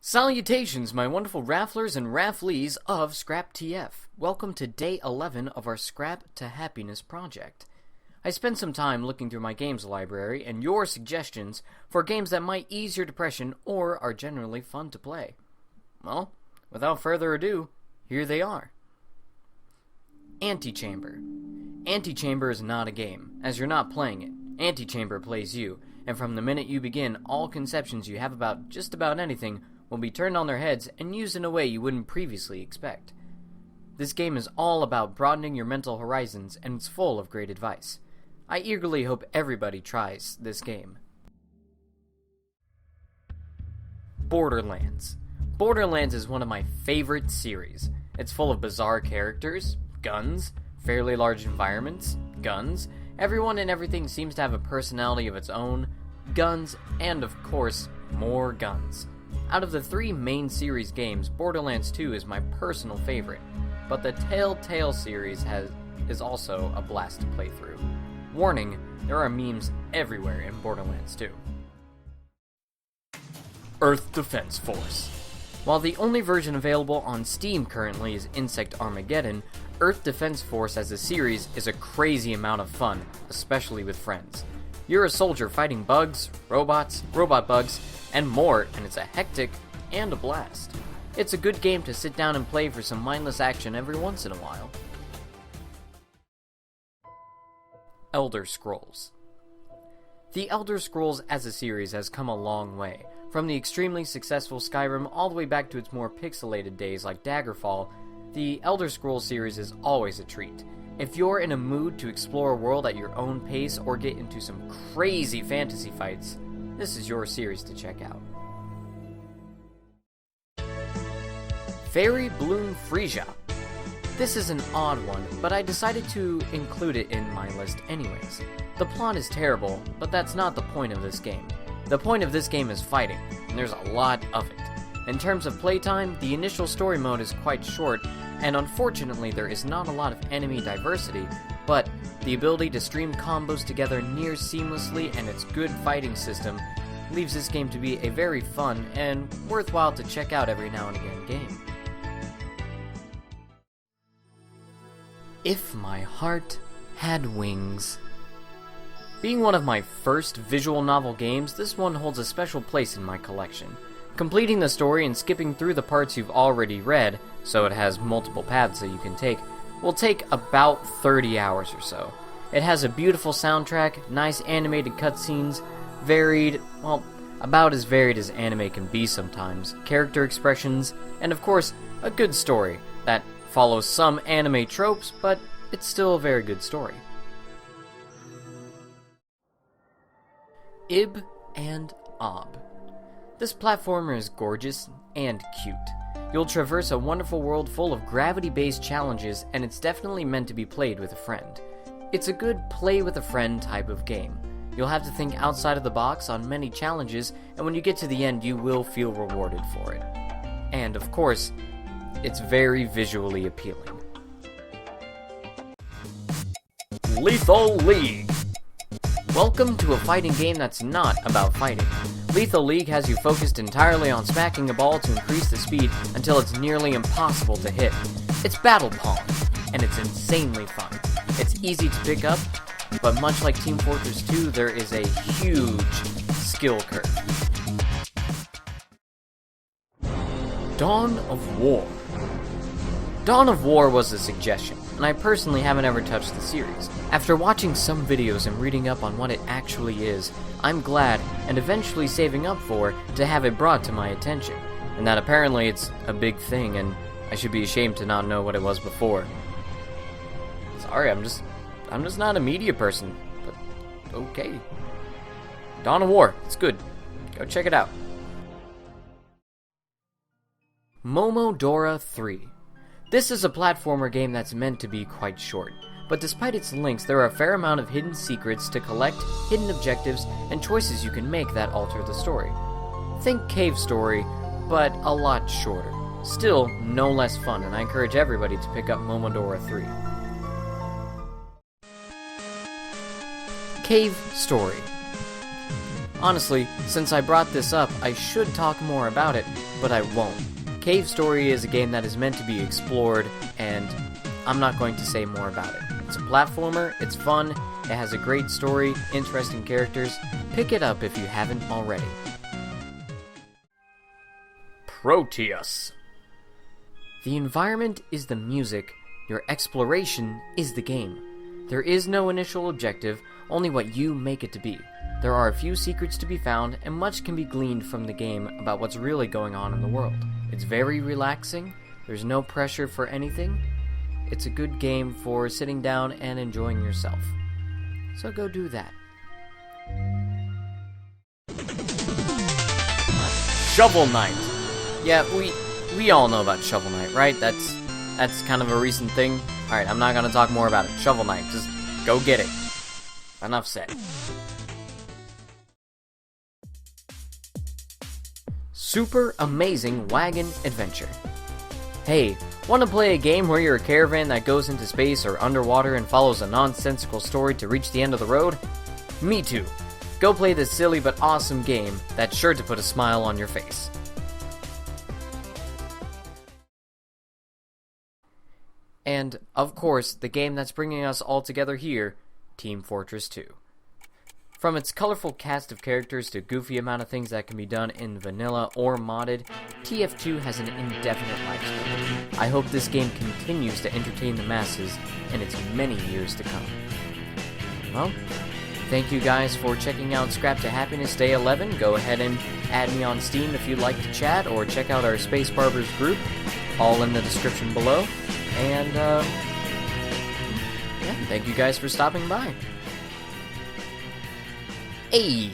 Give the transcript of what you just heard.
Salutations, my wonderful rafflers and rafflees of Scrap TF. Welcome to day 11 of our Scrap to Happiness project. I spent some time looking through my games library and your suggestions for games that might ease your depression or are generally fun to play. Well, without further ado, here they are. Antichamber. Antichamber is not a game, as you're not playing it. Antichamber plays you, and from the minute you begin, all conceptions you have about just about anything will be turned on their heads and used in a way you wouldn't previously expect. This game is all about broadening your mental horizons, and it's full of great advice. I eagerly hope everybody tries this game. Borderlands. Borderlands is one of my favorite series. It's full of bizarre characters, guns, fairly large environments, guns, everyone and everything seems to have a personality of its own, guns, and of course, more guns. Out of the three main series games, Borderlands 2 is my personal favorite, but the Telltale series is also a blast to play through. Warning, there are memes everywhere in Borderlands 2. Earth Defense Force. While the only version available on Steam currently is Insect Armageddon, Earth Defense Force as a series is a crazy amount of fun, especially with friends. You're a soldier fighting bugs, robots, robot bugs, and more, and it's a hectic and a blast. It's a good game to sit down and play for some mindless action every once in a while. Elder Scrolls. The Elder Scrolls as a series has come a long way. From the extremely successful Skyrim all the way back to its more pixelated days like Daggerfall, the Elder Scrolls series is always a treat. If you're in a mood to explore a world at your own pace or get into some crazy fantasy fights, this is your series to check out. Fairy Bloom Freesia. This is an odd one, but I decided to include it in my list anyways. The plot is terrible, but that's not the point of this game. The point of this game is fighting, and there's a lot of it. In terms of playtime, the initial story mode is quite short, and unfortunately there is not a lot of enemy diversity, but the ability to stream combos together near seamlessly and its good fighting system leaves this game to be a very fun and worthwhile to check out every now and again game. If My Heart Had Wings. Being one of my first visual novel games, this one holds a special place in my collection. Completing the story and skipping through the parts you've already read, so it has multiple paths that you can take, will take about 30 hours or so. It has a beautiful soundtrack, nice animated cutscenes, varied, well, about as varied as anime can be sometimes, character expressions, and of course, a good story that follows some anime tropes, but it's still a very good story. Ibb and Obb. This platformer is gorgeous and cute. You'll traverse a wonderful world full of gravity-based challenges, and it's definitely meant to be played with a friend. It's a good play-with-a-friend type of game. You'll have to think outside of the box on many challenges, and when you get to the end, you will feel rewarded for it. And, of course, it's very visually appealing. Lethal League. Welcome to a fighting game that's not about fighting. Lethal League has you focused entirely on smacking a ball to increase the speed until it's nearly impossible to hit. It's Battle Pong, and it's insanely fun. It's easy to pick up, but much like Team Fortress 2, there is a huge skill curve. Dawn of War. Dawn of War was a suggestion, and I personally haven't ever touched the series. After watching some videos and reading up on what it actually is, I'm glad, and eventually saving up for, to have it brought to my attention, and that apparently it's a big thing, and I should be ashamed to not know what it was before. Sorry, I'm just not a media person, but okay. Dawn of War, it's good. Go check it out. Momodora 3. This is a platformer game that's meant to be quite short, but despite its length, there are a fair amount of hidden secrets to collect, hidden objectives, and choices you can make that alter the story. Think Cave Story, but a lot shorter. Still, no less fun, and I encourage everybody to pick up Momodora 3. Cave Story. Honestly, since I brought this up, I should talk more about it, but I won't. Cave Story is a game that is meant to be explored, and I'm not going to say more about it. It's a platformer, it's fun, it has a great story, interesting characters. Pick it up if you haven't already. Proteus. The environment is the music, your exploration is the game. There is no initial objective, only what you make it to be. There are a few secrets to be found, and much can be gleaned from the game about what's really going on in the world. It's very relaxing, there's no pressure for anything. It's a good game for sitting down and enjoying yourself. So go do that. Shovel Knight. Yeah, we all know about Shovel Knight, right? That's kind of a recent thing. Alright, I'm not gonna talk more about it. Shovel Knight, just go get it. Enough said. Super amazing Wagon adventure. Hey, want to play a game where you're a caravan that goes into space or underwater and follows a nonsensical story to reach the end of the road? Me too. Go play this silly but awesome game that's sure to put a smile on your face. And, of course, the game that's bringing us all together here, Team Fortress 2. From its colorful cast of characters to goofy amount of things that can be done in vanilla or modded, TF2 has an indefinite lifespan. I hope this game continues to entertain the masses in its many years to come. Well, thank you guys for checking out Scrap to Happiness Day 11. Go ahead and add me on Steam if you'd like to chat, or check out our Space Barbers group, all in the description below. And, yeah, thank you guys for stopping by. Hey!